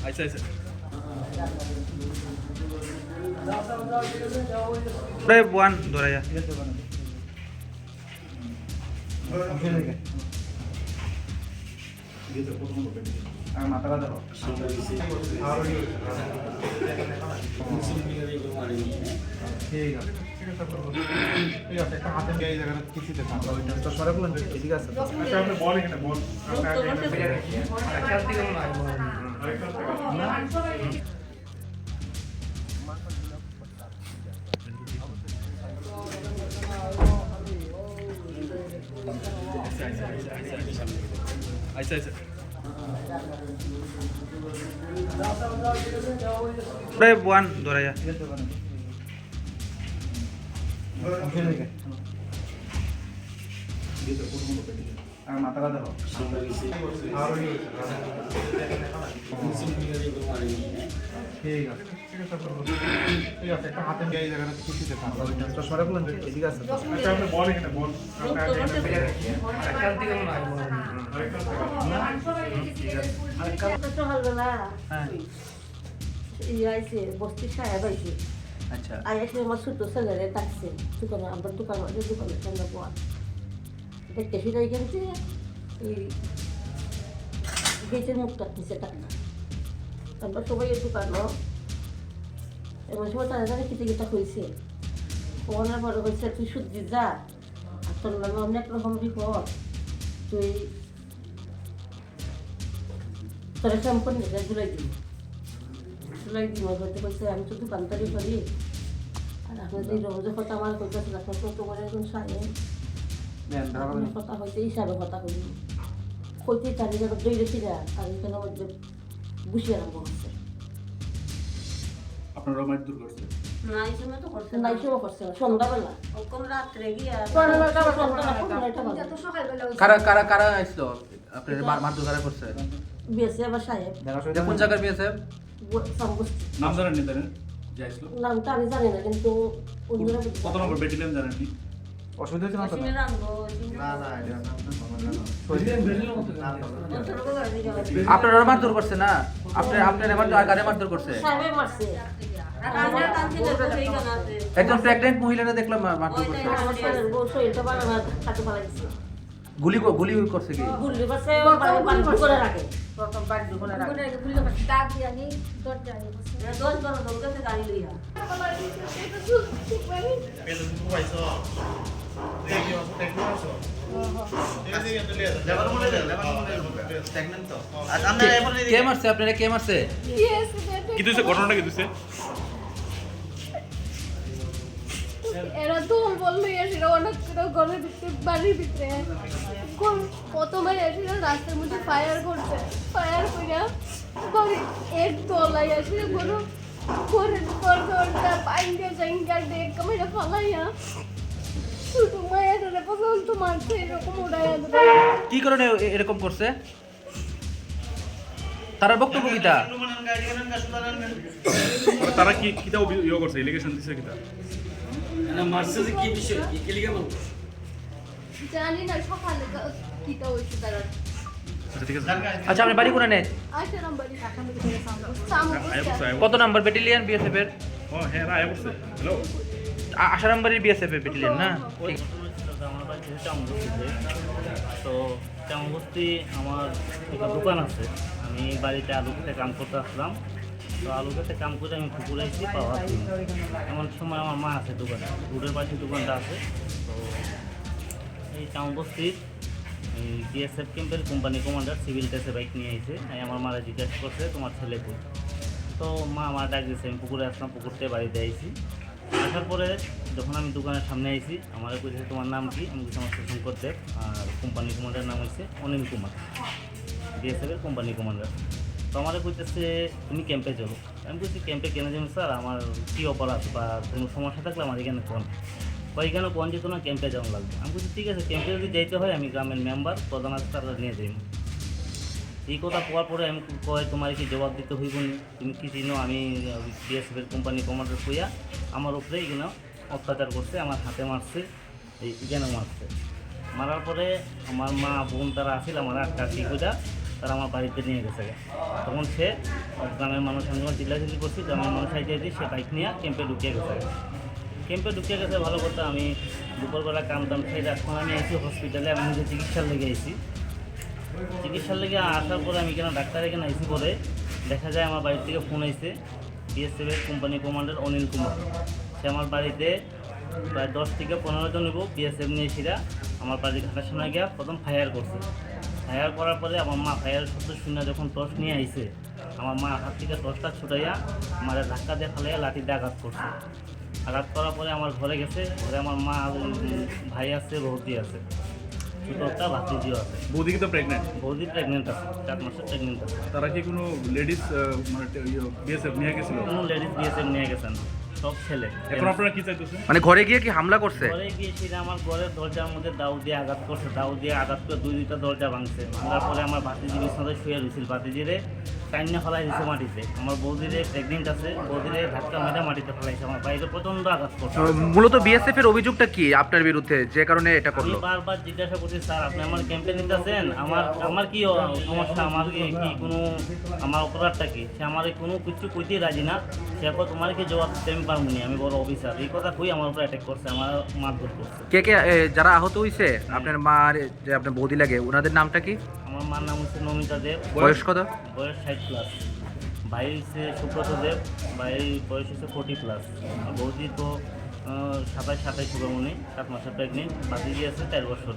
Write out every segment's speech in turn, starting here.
আচ্ছা আচ্ছা buan doraya মাথা কথা ঠিক আছে ঠিক আছে একটা হাতে এই জায়গাটা কিছুতে থাকবে ওইটা তো সরে বলেন ঠিক আছে আচ্ছা আপনি বল এখানে বল আরেকটা দিকে না আচ্ছা আচ্ছা buan doraya মাথা কথা ঠিক আছে ঠিক আছে একটা হাতে এই জায়গাটা কিছুতে থাকবে ওইটা তো সরে বলেন ঠিক আছে আচ্ছা আপনি বল এখানে বল আরেকটা দিকে না বস্তি সাহেব আইছে আচ্ছা আইসে আমার ছোট ছেলেরে ডাকছে দোকানে আমার দোকানের সামনে বল দেখতে ফিরে গেছে এই গেটের মুখটা নিচে টাকা আমরা সবাই এর দোকানও এমন সময় তারা জানে কিতে কিতা হয়েছে ফোনের পরে হয়েছে তুই সূর্যি যা আর তোর নামে অনেক রকম বিপদ তুই তোরা সম্পূর্ণ জুলাই দিন হয়তো বলছে আমি তো দোকানদারি করি আর আপনাদের রোজ কথা আমার কইতে আপনার কত করে এখন সাহেব কথা হইতে হিসাবে কথা করি কইতে চারি যাবে দই রেখে যা আর এখানে মধ্যে বসিয়ে আরম্ভ করছে আপনারা মারধর করছে সন্ধ্যাবেলা কারা কারা কারা আসলো আপনার মারধর কারা করছে বিএসএফ সাহেব কোন জায়গার বিএসএফ নাম জানেন নি তাদের যাইছিল নামটা আমি জানি না কিন্তু কত নম্বর ব্যাটালিয়ন জানেন কি অসুবিধা হচ্ছে না আপনারা মারধর করছে না আপনার গাড়ি মারধর করছে একজন প্রেগনেন্ট মহিলারা দেখলাম মারধর করছে গুলি করছে কি কে মারছে আপনারা কে মারছে কি দিছে ঘটনাটা কি দিছে এরা দোল বললো এসে অনেক ঘরে ভিতরে বাড়ির ভিতরে প্রথমে এসে রাস্তার মধ্যে ফায়ার করছে ফায়ার করে এক দোলাই আসে কোনো করে করতে পাইন্ডে জাইঙ্গা দে কমেরা ফলাইয়া শুধু মায়ের পছন্দ মারছে এরকম উড়াইয়া কি কারণে এরকম করছে তার বক্তব্য কিটা তারা কি কিটা ইয়ে করছে এলিগেশন দিছে কিটা না মারছে কি বিষয় কি লিখে বল জানি না সকালে কিটা হইছে তারা আচ্ছা ঠিক আছে আচ্ছা আপনি বাড়ি কোনে আচ্ছা নাম্বারই কত নাম্বার ব্যাটালিয়ন বিএসএফ এর ও হ্যাঁ রায় বলছে হ্যালো 8 নম্বরের বিএসএফ এর ব্যাটালিয়ন না আমার বাড়ি থেকে চামবস্তিতে তো চামবস্তি আমার একটা দোকান আছে আমি বাড়িতে আলু খেতে কাম করতে আসলাম তো আলু খেতে কাম করে আমি পুকুরে এসেছি পাওয়া এমন সময় আমার মা আছে দোকানে রোডের পাশে দোকানটা আছে তো এই চামবস্তির বিএসএফ ক্যাম্পের কোম্পানি কমান্ডার সিভিল ড্রেসে বাইক নিয়ে এসে আমার মারা জিজ্ঞাসা করছে তোমার ছেলে কই তো মা আমার ডাক দিয়েছে আমি পুকুরে আসলাম পুকুর থেকে বাড়িতে আইছি আসার পরে যখন আমি দোকানের সামনে আইছি আমার কইছে তোমার নাম কি আমি কিছু আমার শঙ্কর দেব আর কোম্পানি কমান্ডার নাম হচ্ছে অনিল কুমার বিএসএফের কোম্পানি কমান্ডার তো আমার কইতেছে তুমি ক্যাম্পে চলো আমি বলছি ক্যাম্পে কেন যাবো স্যার আমার কী অপরাধ বা কোনো সমস্যা থাকলে আমার এখানে কোন বা এখানে কোন যেত না ক্যাম্পে যাওয়া লাগবে আমি বলছি ঠিক আছে ক্যাম্পে যদি যাইতে হয় আমি গ্রামের মেম্বার প্রধান আছে তারা নিয়ে যাই এই কথা কোয়ার পরে আমি কয় তোমার কি জবাব দিতে হইব নি তুমি কি চিনো আমি বিএসএফের কোম্পানি কমান্ডার কইয়া আমার উপরে এখানে অত্যাচার করছে, আমার হাতে মারছে, এই কেন মারছে। মারার পরে আমার মা বোন তারা আসছিল, আমার একটা টিকুটা তারা আমার বাড়িতে নিয়ে গেছে। তখন সে গ্রামের মানুষ, আমি যখন চিল্লাচিল্লি করছি, গ্রামের মানুষ আইতে সে বাইক নিয়ে ক্যাম্পে ঢুকিয়ে গেছে। ক্যাম্পে ঢুকিয়ে গেছে ভালো কথা। আমি দুপুরবেলা কামতাম সেই এখন আমি আইসি হসপিটালে, আমি নিজে চিকিৎসার লেগে আইসি। চিকিৎসার লেগে আসার পরে আমি কেন ডাক্তার এখানে আইসি পরে দেখা যায় আমার বাড়ির থেকে ফোন আইসে BSF company commander Anil Kumar. সে আমার বাড়িতে প্রায় 10 থেকে 15 জন নিব BSF নিয়ে সেরা আমার বাড়ির ঘাটার সামনে গিয়ে প্রথম ফায়ার করছে। ফায়ার করার পরে আমার মা ফায়ার শব্দ শুনে যখন টর্চ নিয়ে আইসে, আমার মা হাত থেকে টর্চটা ছুটাইয়া আমার ধাক্কা দিয়ে ফালাইয়া লাঠি দিয়ে আঘাত করছে। আঘাত করার পরে আমার ঘরে গেছে, ঘরে আমার মা ভাই আছে, বৌদি আছে, ছোটো একটা ভাতিজিও আছে। বৌদি কিন্তু প্রেগনেন্ট। বৌদি প্রেগনেন্ট আছে, 4 মাসের প্রেগনেন্ট আছে। তারা কি কোনো লেডিস মানে BSF নিয়ে গেছিল? কোনো লেডিস BSF নিয়ে গেছেন, সব ছেলে। এখন আপনারা কি চাইতেছেন? মানে ঘরে গিয়ে কি হামলা করছে? ঘরে গিয়ে সেটা আমার ঘরের দরজার মধ্যে দাউ দিয়ে আঘাত করছে, দাউ দিয়ে আঘাত করে 2-2টা দরজা ভাঙছে। ভাঙার পরে আমার ভাতিজি বিছনাতে শুয়ে রয়েছিল, ভাতিজিরে টাইনে ফেলাই দিয়েছে মাটিতে। আমার বৌদিরে প্রেগনেন্ট আছে, বৌদিরে ধাক্কা মেরে মাটিতে ফেলাইছে। আমার বাইরে প্রচণ্ড আঘাত করছে। মূলত BSF এর অভিযোগটা কি আপনার বিরুদ্ধে, যে কারণে এটা আমি করলো? বারবার জিজ্ঞাসা করছি, স্যার আপনি আমার ক্যাম্পে নিতেছেন, আমার কি সমস্যা, আমার কি কোনো আমার অপরাধটা কি? সে আমার কোনো কিছু কইতেই রাজি না। সে এখন তোমার কি জবাব দিতে আমি পারবো না, আমি বড় অফিসার, এই কথা কই আমার উপর অ্যাটাক করছে, আমার মারধর করছে। কে কে যারা আহত হয়েছে আপনার মা আর যে আপনার বৌদি লাগে, ওনাদের নামটা কি? আমার মার নাম হচ্ছে নমিতা দেব, বয়স কত? বয়স 60+। ভাই হচ্ছে সুব্রত দেব, ভাইয়ের বয়স হচ্ছে 40+। আর বৌদি তো 27 শুভমণি, 7 মাসের প্রেগনেন্ট। বাকি আছে 4 বছর,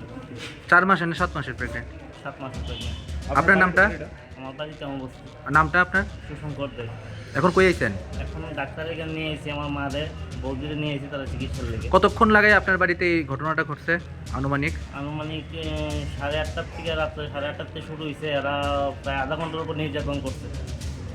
4 মাস না 7 মাসের প্রেগনেন্ট। 7 মাসের প্রেগনেন্ট। আপনার নামটা? আমার বাড়ি কেমন বস্তু, নামটা আপনার? সুশঙ্কর দেব। এখন কই আইছেন? এখন ডাক্তার এখানে নিয়ে এসেছি, আমার মাদের বৌদিরে নিয়ে এসেছি তারা চিকিৎসার লেগে। কতক্ষণ লাগে আপনার বাড়িতে এই ঘটনাটা ঘটছে আনুমানিক? আনুমানিক 8:30 থেকে রাত্রে 8:30 থেকে শুরু হয়েছে। এরা প্রায় আধা ঘন্টার উপর নির্যাতন করছে।